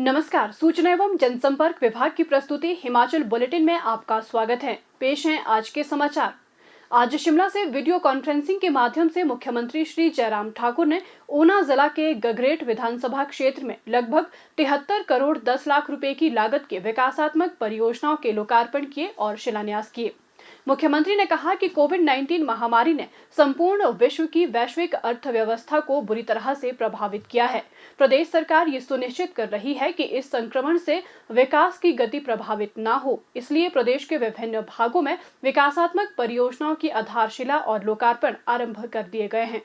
नमस्कार, सूचना एवं जनसंपर्क विभाग की प्रस्तुति हिमाचल बुलेटिन में आपका स्वागत है। पेश हैं आज के समाचार। आज शिमला से वीडियो कॉन्फ्रेंसिंग के माध्यम से मुख्यमंत्री श्री जयराम ठाकुर ने ऊना जिला के गगरेट विधानसभा क्षेत्र में लगभग 73 करोड़ 10 लाख रुपए की लागत के विकासात्मक परियोजनाओं के लोकार्पण किए और शिलान्यास किए। मुख्यमंत्री ने कहा कि कोविड-19 महामारी ने संपूर्ण विश्व की वैश्विक अर्थव्यवस्था को बुरी तरह से प्रभावित किया है। प्रदेश सरकार ये सुनिश्चित कर रही है कि इस संक्रमण से विकास की गति प्रभावित न हो, इसलिए प्रदेश के विभिन्न भागों में विकासात्मक परियोजनाओं की आधारशिला और लोकार्पण आरंभ कर दिए गए हैं।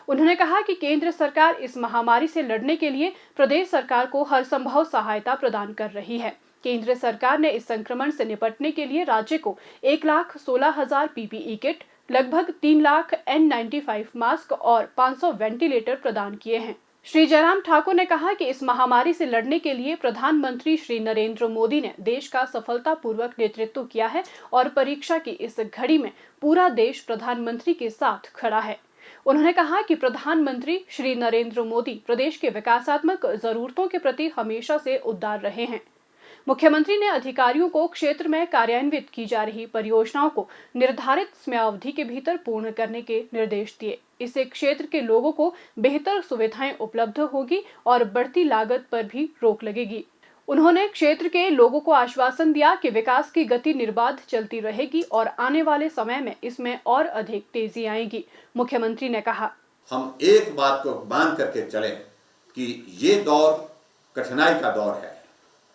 उन्होंने कहा कि केंद्र सरकार इस महामारी से लड़ने के लिए प्रदेश सरकार को हर संभव सहायता प्रदान कर रही है। केंद्र सरकार ने इस संक्रमण से निपटने के लिए राज्य को 1,16,000 पीपीई किट, लगभग 3 लाख N95 मास्क और 500 वेंटिलेटर प्रदान किए हैं। श्री जयराम ठाकुर ने कहा कि इस महामारी से लड़ने के लिए प्रधानमंत्री श्री नरेंद्र मोदी ने देश का सफलतापूर्वक नेतृत्व किया है और परीक्षा की इस घड़ी में पूरा देश प्रधानमंत्री के साथ खड़ा है। उन्होंने कहा कि प्रधानमंत्री श्री नरेंद्र मोदी प्रदेश के विकासात्मक जरूरतों के प्रति हमेशा से उदार रहे हैं। मुख्यमंत्री ने अधिकारियों को क्षेत्र में कार्यान्वित की जा रही परियोजनाओं को निर्धारित समयावधि के भीतर पूर्ण करने के निर्देश दिए। इससे क्षेत्र के लोगों को बेहतर सुविधाएं उपलब्ध होगी और बढ़ती लागत पर भी रोक लगेगी। उन्होंने क्षेत्र के लोगों को आश्वासन दिया कि विकास की गति निर्बाध चलती रहेगी और आने वाले समय में इसमें और अधिक तेजी आएगी। मुख्यमंत्री ने कहा, हम एक बात को मान करके चलें कि ये दौर कठिनाई का दौर है,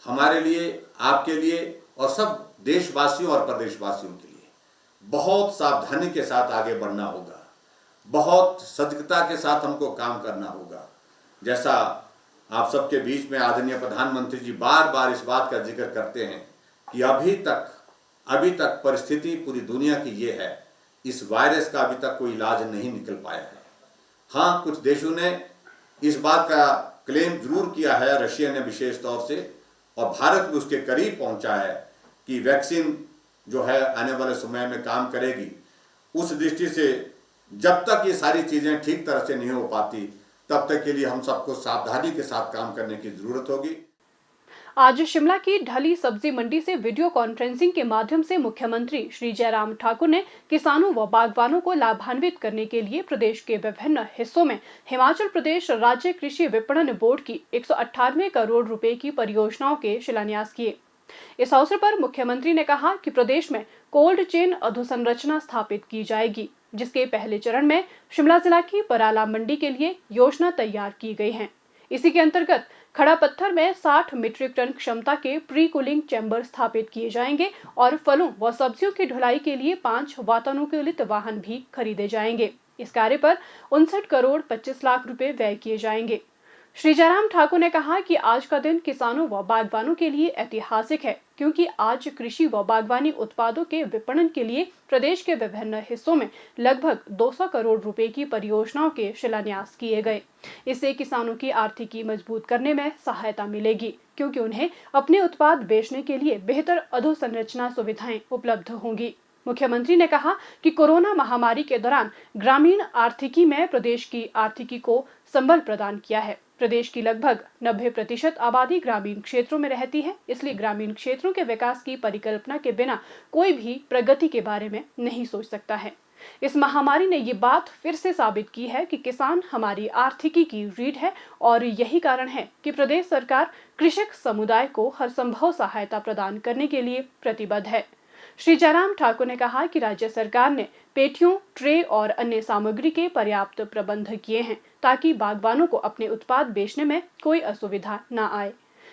हमारे लिए, आपके लिए और सब देशवासियों और प्रदेशवासियों के लिए बहुत सावधानी के साथ आगे बढ़ना होगा, बहुत सजगता के साथ हमको काम करना होगा। जैसा आप सबके बीच में आदरणीय प्रधानमंत्री जी बार बार इस बात का जिक्र करते हैं कि अभी तक परिस्थिति पूरी दुनिया की ये है, इस वायरस का अभी तक कोई इलाज नहीं निकल पाया है। हाँ, कुछ देशों ने इस बात का क्लेम जरूर किया है, रशिया ने विशेष तौर से, और भारत भी उसके करीब पहुंचा है कि वैक्सीन जो है आने वाले समय में काम करेगी। उस दृष्टि से जब तक ये सारी चीज़ें ठीक तरह से नहीं हो पाती, तब तक के लिए हम सबको सावधानी के साथ काम करने की जरूरत होगी। आज शिमला की ढली सब्जी मंडी से वीडियो कॉन्फ्रेंसिंग के माध्यम से मुख्यमंत्री श्री जयराम ठाकुर ने किसानों व बागवानों को लाभान्वित करने के लिए प्रदेश के विभिन्न हिस्सों में हिमाचल प्रदेश राज्य कृषि विपणन बोर्ड की 198 करोड़ रुपए की परियोजनाओं के शिलान्यास किए। इस अवसर पर मुख्यमंत्री ने कहा कि प्रदेश में कोल्ड चेन अधोसंरचना स्थापित की जाएगी, जिसके पहले चरण में शिमला जिला की पराला मंडी के लिए योजना तैयार की गई है। इसी के अंतर्गत खड़ा पत्थर में 60 मीट्रिक टन क्षमता के प्री कूलिंग चैम्बर स्थापित किए जाएंगे और फलों व सब्जियों की ढुलाई के लिए 5 वातानुकूलित वाहन भी खरीदे जाएंगे। इस कार्य पर 59 करोड़ 25 लाख रुपए व्यय किए जाएंगे। श्री जयराम ठाकुर ने कहा कि आज का दिन किसानों व बागवानों के लिए ऐतिहासिक है, क्योंकि आज कृषि व बागवानी उत्पादों के विपणन के लिए प्रदेश के विभिन्न हिस्सों में लगभग 200 करोड़ रुपए की परियोजनाओं के शिलान्यास किए गए। इससे किसानों की आर्थिकी मजबूत करने में सहायता मिलेगी, क्योंकि उन्हें अपने उत्पाद बेचने के लिए बेहतर अधोसंरचना सुविधाएं उपलब्ध होंगी। मुख्यमंत्री ने कहा कि कोरोना महामारी के दौरान ग्रामीण आर्थिकी में प्रदेश की आर्थिकी को संबल प्रदान किया है। प्रदेश की लगभग 90% आबादी ग्रामीण क्षेत्रों में रहती है, इसलिए ग्रामीण क्षेत्रों के विकास की परिकल्पना के बिना कोई भी प्रगति के बारे में नहीं सोच सकता है। इस महामारी ने ये बात फिर से साबित की है कि किसान हमारी आर्थिकी की रीढ़ है और यही कारण है कि प्रदेश सरकार कृषक समुदाय को हर संभव सहायता प्रदान करने के लिए प्रतिबद्ध है। श्री जयराम ठाकुर ने कहा कि राज्य सरकार ने पेटियों, ट्रे और अन्य सामग्री के पर्याप्त प्रबंध किए हैं, ताकि बागवानों को अपने उत्पाद बेचने में कोई असुविधा न आए।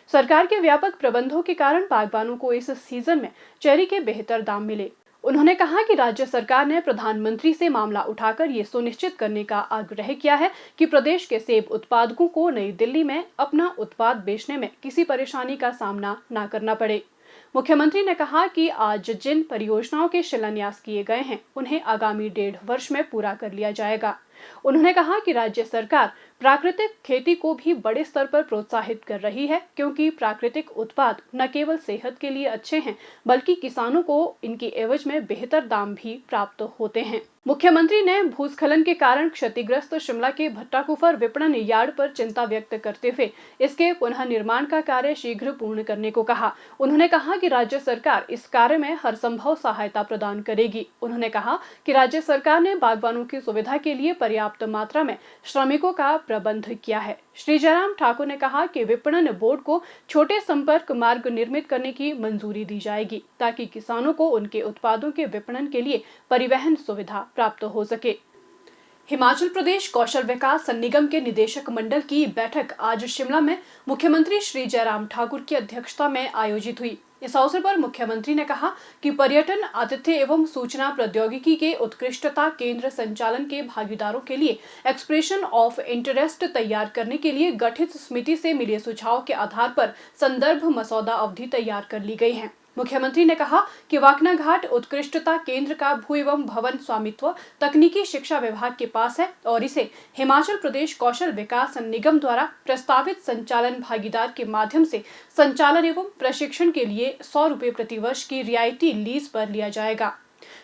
सरकार के व्यापक प्रबंधों के कारण बागवानों को इस सीजन में चेरी के बेहतर दाम मिले। उन्होंने कहा कि राज्य सरकार ने प्रधानमंत्री से मामला उठाकर ये सुनिश्चित करने का आग्रह किया है कि प्रदेश के सेब उत्पादकों को नई दिल्ली में अपना उत्पाद बेचने में किसी परेशानी का सामना न करना पड़े। मुख्यमंत्री ने कहा कि आज जिन परियोजनाओं के शिलान्यास किए गए हैं, उन्हें आगामी 1.5 वर्ष में पूरा कर लिया जाएगा। उन्होंने कहा कि राज्य सरकार प्राकृतिक खेती को भी बड़े स्तर पर प्रोत्साहित कर रही है, क्योंकि प्राकृतिक उत्पाद न केवल सेहत के लिए अच्छे हैं, बल्कि किसानों को इनकी एवज में बेहतर दाम भी प्राप्त होते हैं। मुख्यमंत्री ने भूस्खलन के कारण क्षतिग्रस्त शिमला के भट्टाकुफर विपणन यार्ड पर चिंता व्यक्त करते हुए इसके पुनः निर्माण का कार्य शीघ्र पूर्ण करने को कहा। उन्होंने कहा कि राज्य सरकार इस कार्य में हर संभव सहायता प्रदान करेगी। उन्होंने कहा कि राज्य सरकार ने बागवानों की सुविधा के लिए पर्याप्त मात्रा में श्रमिकों का प्रबंध किया है। श्री जयराम ठाकुर ने कहा कि विपणन बोर्ड को छोटे संपर्क मार्ग निर्मित करने की मंजूरी दी जाएगी, ताकि किसानों को उनके उत्पादों के विपणन के लिए परिवहन सुविधा प्राप्त हो सके। हिमाचल प्रदेश कौशल विकास निगम के निदेशक मंडल की बैठक आज शिमला में मुख्यमंत्री श्री जयराम ठाकुर की अध्यक्षता में आयोजित हुई। इस अवसर पर मुख्यमंत्री ने कहा कि पर्यटन, आतिथ्य एवं सूचना प्रौद्योगिकी के उत्कृष्टता केंद्र संचालन के भागीदारों के लिए एक्सप्रेशन ऑफ इंटरेस्ट तैयार करने के लिए गठित समिति से मिले सुझाव के आधार पर संदर्भ मसौदा अवधि तैयार कर ली गई है। मुख्यमंत्री ने कहा कि वाकनाघाट उत्कृष्टता केंद्र का भू एवं भवन स्वामित्व तकनीकी शिक्षा विभाग के पास है और इसे हिमाचल प्रदेश कौशल विकास निगम द्वारा प्रस्तावित संचालन भागीदार के माध्यम से संचालन एवं प्रशिक्षण के लिए 100 रुपये प्रति वर्ष की रियायती लीज पर लिया जाएगा।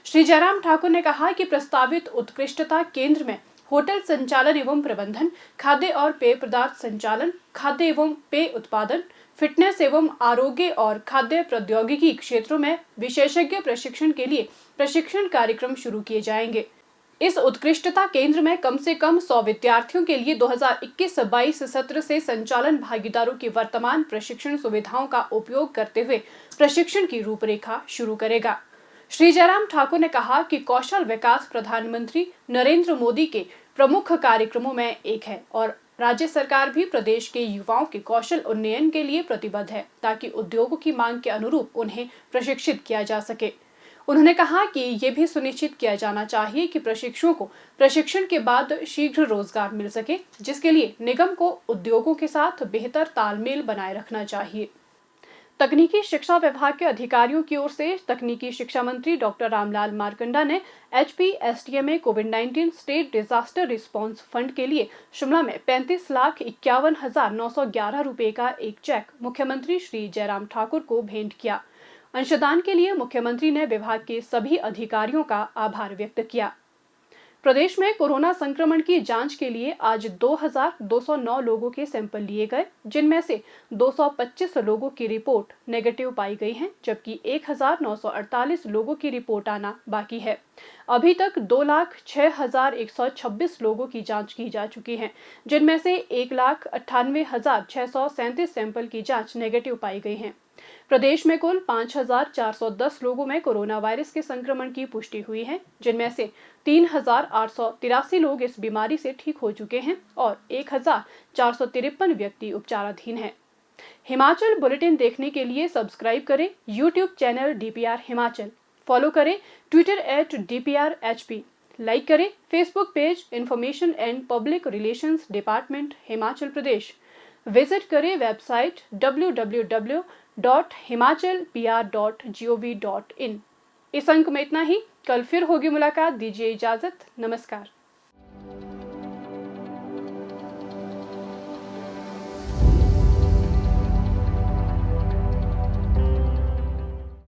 श्री जयराम ठाकुर ने कहा कि प्रस्तावित उत्कृष्टता केंद्र में होटल संचालन एवं प्रबंधन, खाद्य और पेय पदार्थ संचालन, खाद्य एवं पेय उत्पादन, फिटनेस एवं आरोग्य और खाद्य प्रौद्योगिकी क्षेत्रों में विशेषज्ञ प्रशिक्षण के लिए प्रशिक्षण कार्यक्रम शुरू किए जाएंगे। इस उत्कृष्टता केंद्र में कम से कम 100 विद्यार्थियों के लिए 2021-22 सत्र से संचालन भागीदारों की वर्तमान प्रशिक्षण सुविधाओं का उपयोग करते हुए प्रशिक्षण की रूपरेखा शुरू करेगा। श्री जयराम ठाकुर ने कहा कि कौशल विकास प्रधानमंत्री नरेंद्र मोदी के प्रमुख कार्यक्रमों में एक है और राज्य सरकार भी प्रदेश के युवाओं के कौशल उन्नयन के लिए प्रतिबद्ध है, ताकि उद्योगों की मांग के अनुरूप उन्हें प्रशिक्षित किया जा सके। उन्होंने कहा कि ये भी सुनिश्चित किया जाना चाहिए कि प्रशिक्षुओं को प्रशिक्षण के बाद शीघ्र रोजगार मिल सके, जिसके लिए निगम को उद्योगों के साथ बेहतर तालमेल बनाए रखना चाहिए। तकनीकी शिक्षा विभाग के अधिकारियों की ओर से तकनीकी शिक्षा मंत्री डॉक्टर रामलाल मारकंडा ने HPSTM में कोविड-19 स्टेट डिजास्टर रिस्पांस फंड के लिए शिमला में 35,51,911 रुपए का एक चेक मुख्यमंत्री श्री जयराम ठाकुर को भेंट किया। अंशदान के लिए मुख्यमंत्री ने विभाग के सभी अधिकारियों का आभार व्यक्त किया। प्रदेश में कोरोना संक्रमण की जांच के लिए आज 2,209 लोगों के सैंपल लिए गए, जिनमें से 225 लोगों की रिपोर्ट नेगेटिव पाई गई है, जबकि 1,948 लोगों की रिपोर्ट आना बाकी है। अभी तक 2,06,126 लोगों की जांच की जा चुकी है, जिनमें से 1,98,637 सैंपल की जांच नेगेटिव पाई गई है। प्रदेश में कुल 5,410 लोगों में कोरोना वायरस के संक्रमण की पुष्टि हुई है, जिनमें से 3,883 लोग इस बीमारी से ठीक हो चुके हैं और 1,453 व्यक्ति उपचाराधीन हैं। हिमाचल बुलेटिन देखने के लिए सब्सक्राइब करें YouTube channel DPR Himachal, follow करें Twitter @DPRHP, लाइक करें Facebook page information and public relations department Himachal Pradesh, visit करें वेबसाइट www.himachalpr.gov.in। इस अंक में इतना ही। कल फिर होगी मुलाकात। दीजिए इजाजत। नमस्कार।